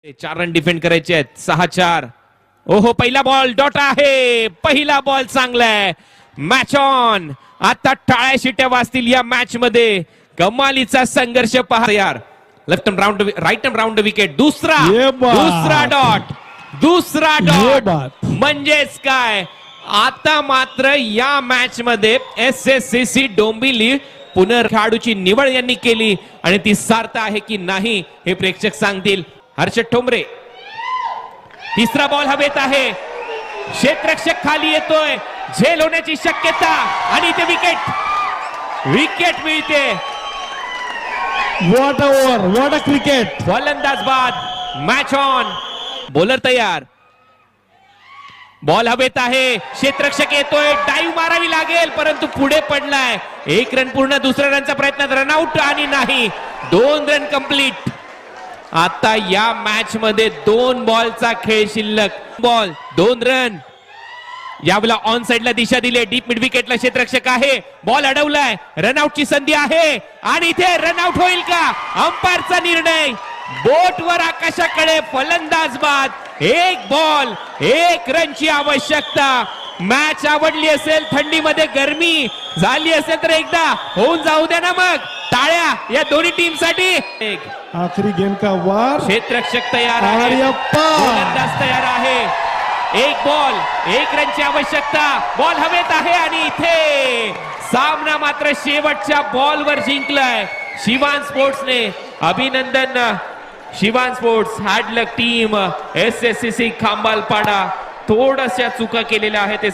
4 run defend करायचे आहेत. 6-4. ओहो, पहिला बॉल डॉट आहे. पहिला बॉल चांगला आहे. Match on. आता टाळ्या शिट्या वाजतील या मॅच मध्ये. कमालीचा संघर्ष पहा यार. Left hand round, right hand round wicket. दुसरा डॉट. म्हणजेच काय, आता मात्र या मॅच मध्ये SSCC डोंबिवली पुनर्खेळाडूची निवड यांनी केली आणि ती सार्थ आहे की नाही हे प्रेक्षक सांगतील. हर्षद ठोंबरे. तिसरा बॉल हवेत आहे. क्षेत्ररक्षक खाली येतोय. झेल होण्याची शक्यता आणि ते विकेट मिळते. What a over, what a cricket. फलंदाज बाद. Match on. बॉलर तयार. बॉल हवेत आहे. क्षेत्ररक्षक येतोय. डाईव्ह मारावी लागेल परंतु पुढे पडलाय. 1 रन पूर्ण. दुसऱ्या रनचा प्रयत्न. रनआउट आणि नाही. 2 रन कंप्लीट. आता या मॅच मध्ये 2 बॉलचा खेळ शिल्लक. Ball 2 run. यावेळेला ऑन साइडला दिशा दिली. डीप मिड विकेटला क्षेत्ररक्षक आहे. बॉल अडवलाय. रनआउटची संधी आहे आणि इथे रनआउट होईल का? अंपायरचा निर्णय. बोटवर आकाशाकडे. फलंदाज बाद. 1 बॉल 1 रनची आवश्यकता. मॅच आवडली असेल, थंडीमध्ये गरमी झाली असेल तर एकदा होऊन जाऊ द्या ना मग. टाळ्या या दोन्ही टीम साठी. आखरी गेम का वार. क्षेत्ररक्षक तयार आहे. फलंदाज तयार आहे. 1 बॉल 1 रनची आवश्यकता. बॉल हवेत आहे आणि इथे सामना मात्र शेवटच्या बॉलवर जिंकलाय शिवान स्पोर्ट्सने. अभिनंदन Shivan sports. Hard luck team. SSCC Khambalpada थोड्याशा चुका केलेल्या आहेत.